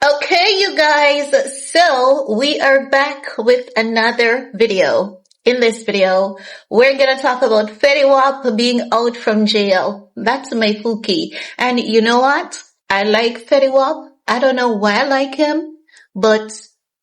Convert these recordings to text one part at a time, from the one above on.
Okay, you guys, so we are back with another video. In this video, we're gonna talk about Fetty Wap being out from jail. That's my Pookie. And you know what? I like Fetty Wap. I don't know why I like him, but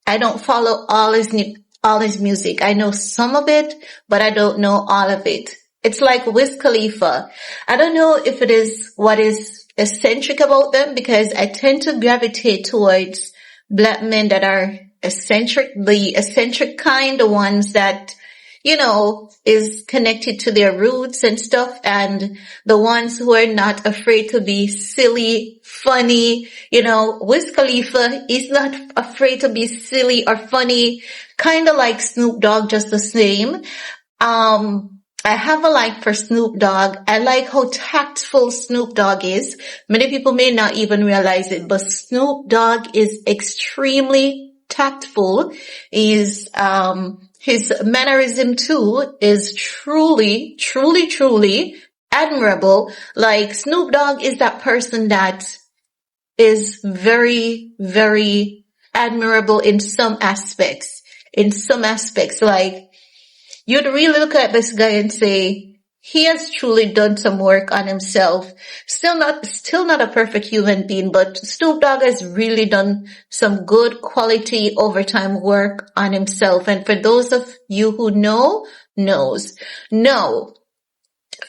I don't follow all his music. I know some of it, but I don't know all of it. It's like Wiz Khalifa. I don't know if it is what is eccentric about them, because I tend to gravitate towards black men that are eccentric, the eccentric kind, the ones that, is connected to their roots and stuff, and the ones who are not afraid to be silly, funny. Wiz Khalifa is not afraid to be silly or funny, kind of like Snoop Dogg, just the same. I have a like for Snoop Dogg. I like how tactful Snoop Dogg is. Many people may not even realize it, but Snoop Dogg is extremely tactful. His mannerism too is truly, truly, truly admirable. Like, Snoop Dogg is that person that is very, very admirable in some aspects. Like, you'd really look at this guy and say, he has truly done some work on himself. Still not a perfect human being, but Snoop Dogg has really done some good quality overtime work on himself. And for those of you who knows. No,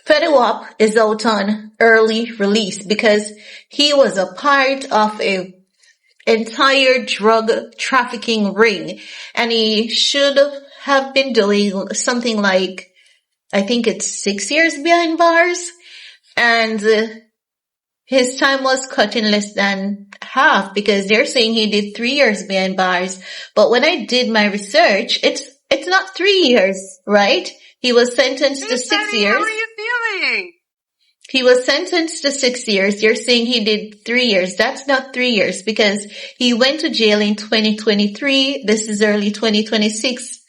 Fetty Wap is out on early release because he was a part of a entire drug trafficking ring, and he should have been doing something like, I think it's 6 years behind bars, and his time was cut in less than half, because they're saying he did 3 years behind bars. But when I did my research, it's not 3 years, right? He was sentenced to 6 years. How are you feeling? He was sentenced to 6 years. You're saying he did 3 years. That's not 3 years, because he went to jail in 2023. This is early 2026.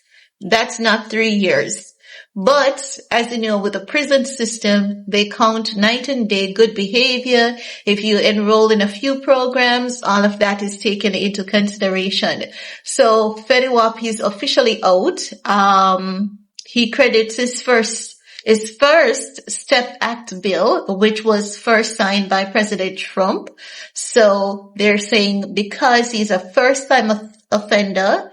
That's not 3 years. But as you know, with the prison system, they count night and day good behavior. If you enroll in a few programs, all of that is taken into consideration. So Fetty Wap is officially out. He credits his first Step Act bill, which was first signed by President Trump. So they're saying because he's a first time offender,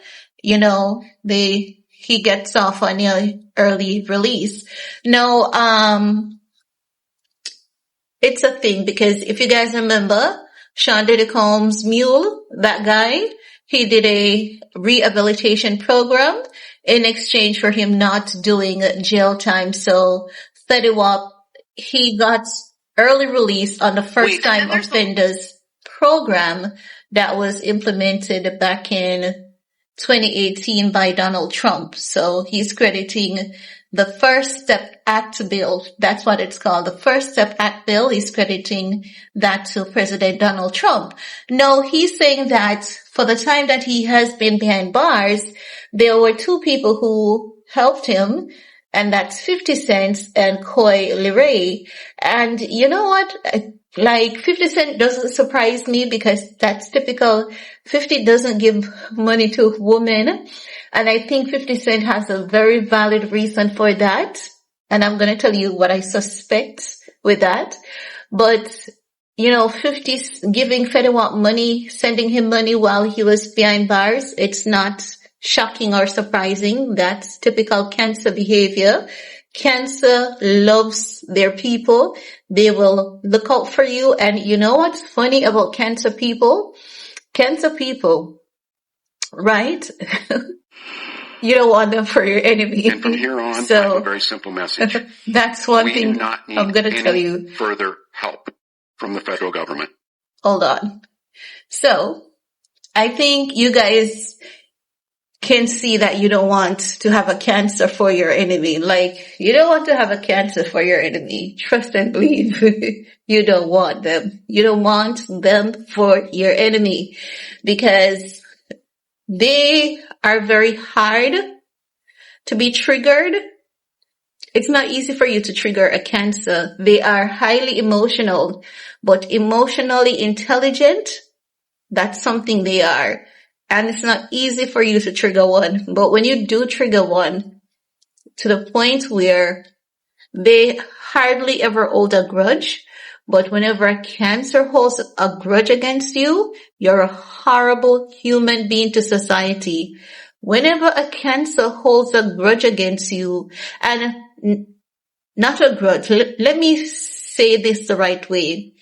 he gets off on an early release. No, it's a thing, because if you guys remember, Sean Diddy Combs' mule, that guy, he did a rehabilitation program in exchange for him not doing jail time. So Fetty Wap, he got early release on the first time offenders program that was implemented back in 2018 by Donald Trump. So he's crediting the First Step Act bill. That's what it's called. The First Step Act bill. He's crediting that to President Donald Trump. No, he's saying that for the time that he has been behind bars, there were two people who helped him, and that's 50 Cent and Coi Leray. And you know what? Like, 50 Cent doesn't surprise me, because that's typical. 50 doesn't give money to women. And I think 50 Cent has a very valid reason for that. And I'm going to tell you what I suspect with that. But, 50 giving Fetty Wap money, sending him money while he was behind bars, it's not shocking or surprising. That's typical cancer behavior. Cancer loves their people. They will look out for you. And you know what's funny about cancer people? Cancer people, right? You don't want them for your enemy. And from here on, I have a very simple message. That's one thing we do not need I'm going to tell you. Further help from the federal government. Hold on. So, I think you guys can see that you don't want to have a cancer for your enemy. Like, you don't want to have a cancer for your enemy. Trust and believe. You don't want them. You don't want them for your enemy, because they are very hard to be triggered. It's not easy for you to trigger a cancer. They are highly emotional, but emotionally intelligent. That's something they are. And it's not easy for you to trigger one. But when you do trigger one, to the point where they hardly ever hold a grudge, but whenever a cancer holds a grudge against you, you're a horrible human being to society. Whenever a cancer holds a grudge against you, and not a grudge, let me say this the right way.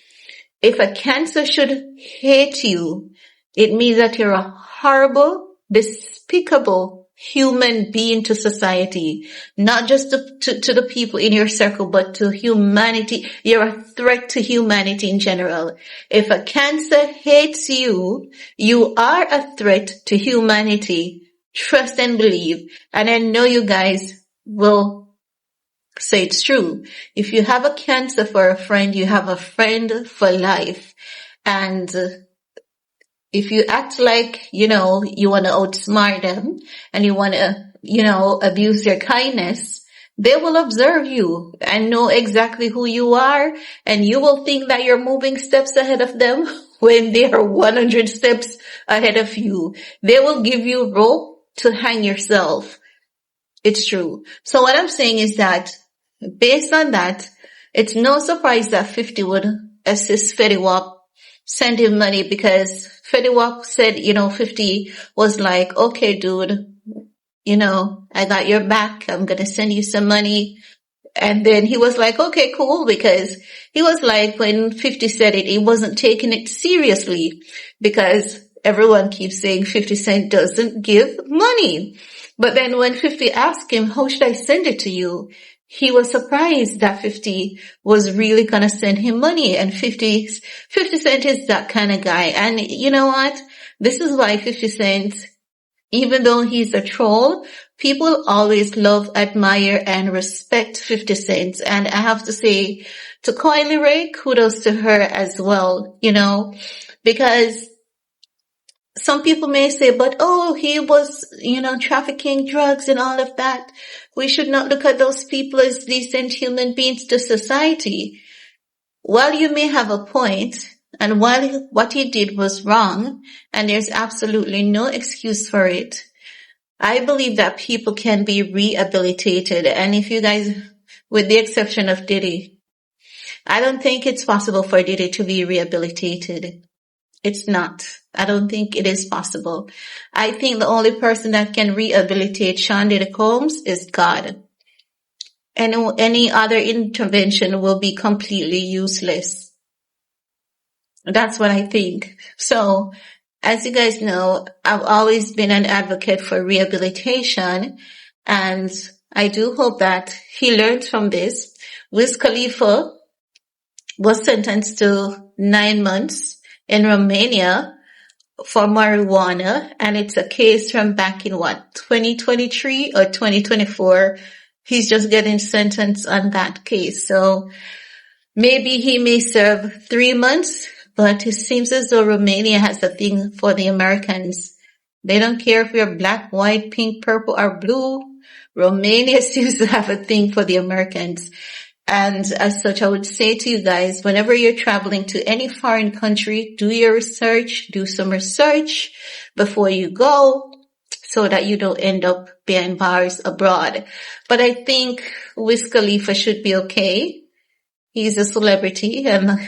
If a cancer should hate you, it means that you're a horrible, despicable human being to society, not just to the people in your circle, but to humanity. You're a threat to humanity in general. If a cancer hates you, you are a threat to humanity. Trust and believe. And I know you guys will say it's true. If you have a cancer for a friend, you have a friend for life. And if you act like, you want to outsmart them and you want to, abuse their kindness, they will observe you and know exactly who you are. And you will think that you're moving steps ahead of them when they are 100 steps ahead of you. They will give you rope to hang yourself. It's true. So what I'm saying is that based on that, it's no surprise that 50 would assist Fetty Wap, send him money, because Fetty Wap said, 50 was like, okay, dude, I got your back. I'm going to send you some money. And then he was like, okay, cool, because he was like, when 50 said it, he wasn't taking it seriously, because everyone keeps saying 50 Cent doesn't give money. But then when 50 asked him, how should I send it to you? He was surprised that 50 was really going to send him money. And 50 Cent is that kind of guy. And you know what? This is why 50 Cent, even though he's a troll, people always love, admire, and respect 50 Cent. And I have to say to Coi Leray, kudos to her as well, because some people may say, but he was, trafficking drugs and all of that. We should not look at those people as decent human beings to society. While you may have a point, and while what he did was wrong, and there's absolutely no excuse for it, I believe that people can be rehabilitated. And if you guys, with the exception of Diddy, I don't think it's possible for Diddy to be rehabilitated. It's not. I don't think it is possible. I think the only person that can rehabilitate Sean Diddy Combs is God. And any other intervention will be completely useless. That's what I think. So, as you guys know, I've always been an advocate for rehabilitation, and I do hope that he learns from this. Wiz Khalifa was sentenced to 9 months in Romania for marijuana, and it's a case from back in 2023 or 2024. He's just getting sentenced on that case. So maybe he may serve 3 months, but it seems as though Romania has a thing for the Americans. They don't care if you're black, white, pink, purple, or blue. Romania seems to have a thing for the Americans. And as such, I would say to you guys, whenever you're traveling to any foreign country, do your research, do some research before you go, so that you don't end up behind bars abroad. But I think Wiz Khalifa should be okay. He's a celebrity, and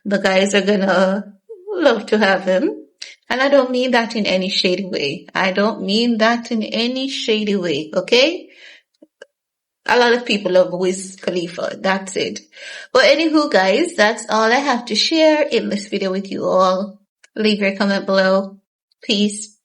the guys are gonna love to have him. And I don't mean that in any shady way. Okay? A lot of people love Wiz Khalifa. That's it. But anywho, guys, that's all I have to share in this video with you all. Leave your comment below. Peace.